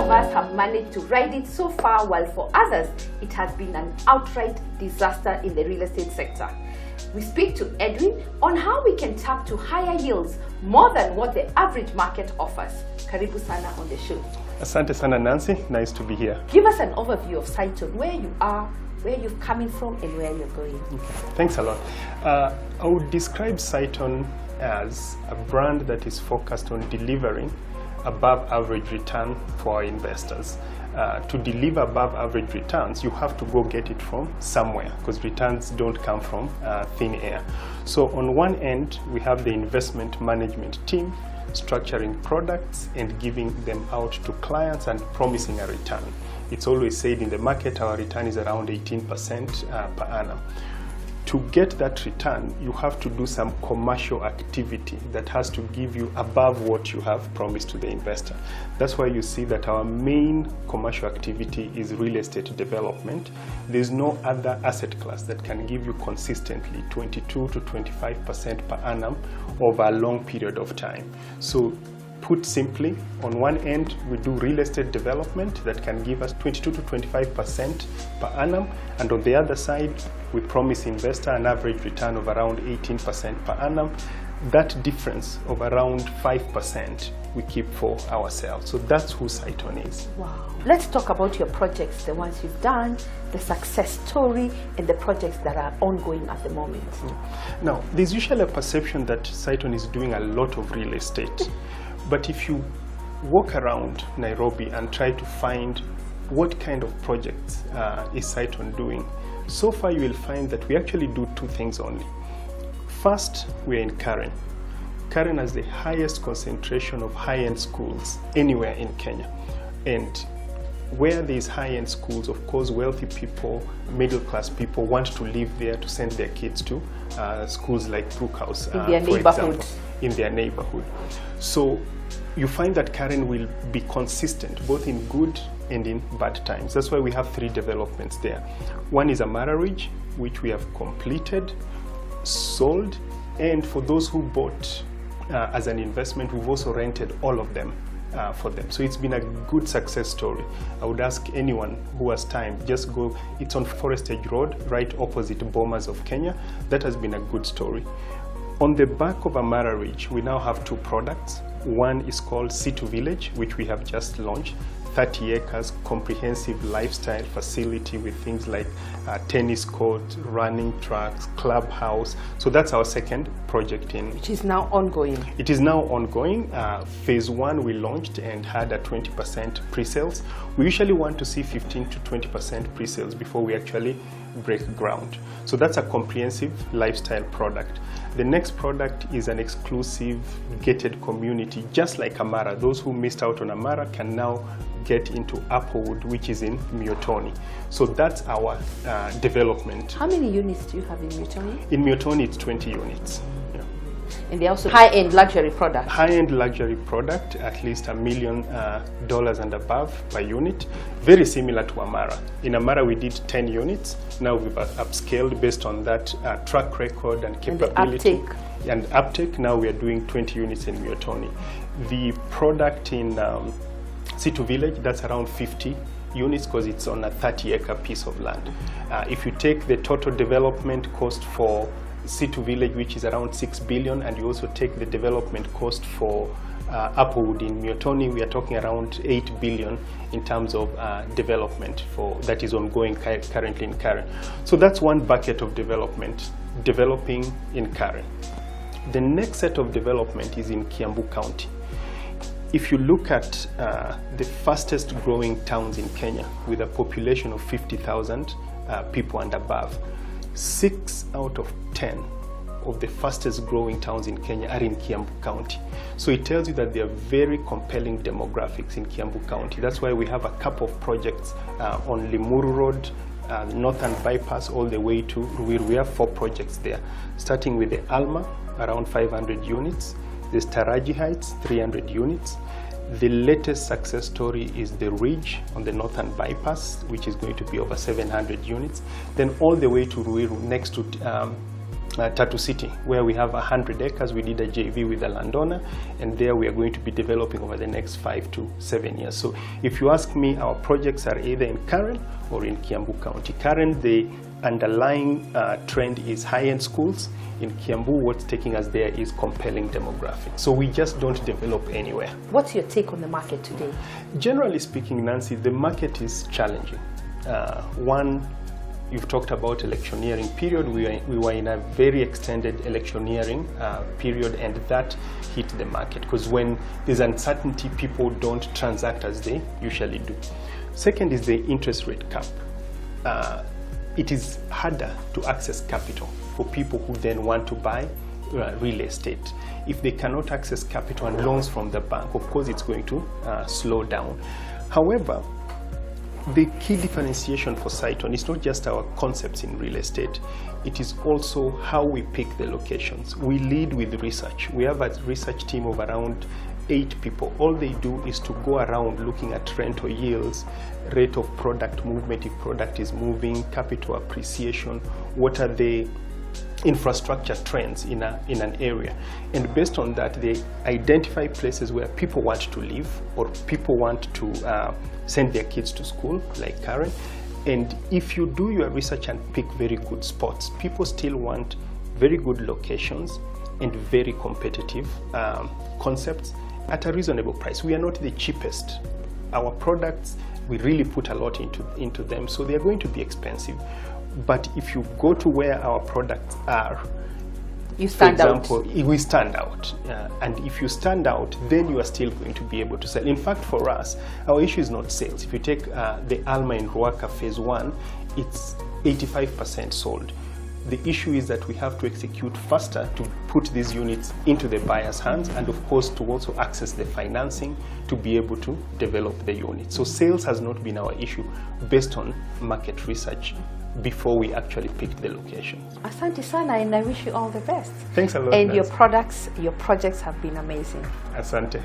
of us have managed to ride it so far, while for others, it has been an outright disaster in the real estate sector. We speak to Edwin on how we can tap to higher yields more than what the average market offers. Karibu sana on the show. Asante sana Nancy, nice to be here. Give us an overview of Cytonn, where you are, where you're coming from, and where you're going. Okay. Thanks a lot. I would describe Cytonn as a brand that is focused on delivering above average return for our investors. To deliver above average returns, you have to go get it from somewhere, because returns don't come from thin air. So on one end, we have the investment management team structuring products and giving them out to clients and promising a return. It's always said in the market our return is around 18% per annum. To get that return, you have to do some commercial activity that has to give you above what you have promised to the investor. That's why you see that our main commercial activity is real estate development. There's no other asset class that can give you consistently 22 to 25% per annum over a long period of time. So put simply, on one end, we do real estate development that can give us 22 to 25% per annum, and on the other side, we promise investor an average return of around 18% per annum. That difference of around 5% we keep for ourselves. So that's who Cytonn is. Wow. Let's talk about your projects, the ones you've done, the success story, and the projects that are ongoing at the moment. Now, there's usually a perception that Cytonn is doing a lot of real estate. But if you walk around Nairobi and try to find what kind of projects is Cytonn doing, so far you will find that we actually do two things only. First, we're in Karen. Karen has the highest concentration of high-end schools anywhere in Kenya. And where these high-end schools, of course, wealthy people, middle-class people want to live there to send their kids to schools like Brookhouse, in their neighborhood. In their neighborhood. So you find that Karen will be consistent both in good and in bad times. That's why we have three developments there. One is Amara Ridge, which we have completed, sold, and for those who bought as an investment, we've also rented all of them for them. So it's been a good success story. I would ask anyone who has time, just go. It's on Forest Edge Road, right opposite Bomas of Kenya. That has been a good story. On the back of Amara Ridge, we now have two products. One is called C2 Village, which we have just launched. 30 acres, comprehensive lifestyle facility with things like tennis court, running tracks, clubhouse. So that's our second project in. Which is now ongoing. It is now ongoing. Phase 1 we launched and had a 20% pre-sales. We usually want to see 15 to 20% pre-sales before we actually break ground. So that's a comprehensive lifestyle product. The next product is an exclusive gated community, just like Amara. Those who missed out on Amara can now get into Applewood, which is in Miotoni. So that's our development. How many units do you have in Miotoni? In Miotoni, it's 20 units. Yeah. And they're also high-end luxury product. High-end luxury product, at least $1 million and above per unit. Very similar to Amara. In Amara, we did 10 units. Now we've upscaled based on that track record and capability. And uptake. Now we are doing 20 units in Miotoni. The product in C2 Village, that's around 50 units because it's on a 30-acre piece of land. If you take the total development cost for C2 Village, which is around 6 billion, and you also take the development cost for Applewood in Miotoni, we are talking around 8 billion in terms of development for that is ongoing currently in Karen. So that's one bucket of development, developing in Karen. The next set of development is in Kiambu County. If you look at the fastest growing towns in Kenya with a population of 50,000 people and above, 6 out of 10 of the fastest growing towns in Kenya are in Kiambu County. So it tells you that there are very compelling demographics in Kiambu County. That's why we have a couple of projects on Limuru Road, Northern Bypass, all the way to Ruiru. We have 4 projects there, starting with the Alma, around 500 units. There's Taraji Heights, 300 units. The latest success story is the Ridge on the Northern Bypass, which is going to be over 700 units. Then all the way to Ruiru, next to Tatu City, where we have 100 acres. We did a JV with a landowner, and there we are going to be developing over the next 5 to 7 years. So if you ask me, our projects are either in Karen or in Kiambu County. Karen, the underlying trend is high-end schools. In Kiambu, what's taking us there is compelling demographics. So we just don't develop anywhere. What's your take on the market today? Generally speaking, Nancy, the market is challenging. One, you've talked about electioneering period. We were in a very extended electioneering period, and that hit the market, because when there's uncertainty, people don't transact as they usually do. Second is the interest rate cap. It is harder to access capital for people who then want to buy real estate. If they cannot access capital and loans from the bank, of course it's going to slow down. However, the key differentiation for Cytonn is not just our concepts in real estate, it is also how we pick the locations. We lead with research. We have a research team of around 8 people. All they do is to go around looking at rental yields, rate of product movement, if product is moving, capital appreciation, what are the infrastructure trends in an area, and based on that they identify places where people want to live or people want to send their kids to school, like Karen. And if you do your research and pick very good spots, people still want very good locations and very competitive concepts at a reasonable price. We are not the cheapest. Our products, we really put a lot into them, so they are going to be expensive. But if you go to where our products are, you stand out. For example, we stand out. And if you stand out, then you are still going to be able to sell. In fact, for us, our issue is not sales. If you take the Alma in Ruaka phase 1, it's 85% sold. The issue is that we have to execute faster to put these units into the buyer's hands, and of course to also access the financing to be able to develop the unit. So sales has not been our issue based on market research before we actually picked the location. Asante sana, and I wish you all the best. Thanks a lot. And your projects have been amazing. Asante.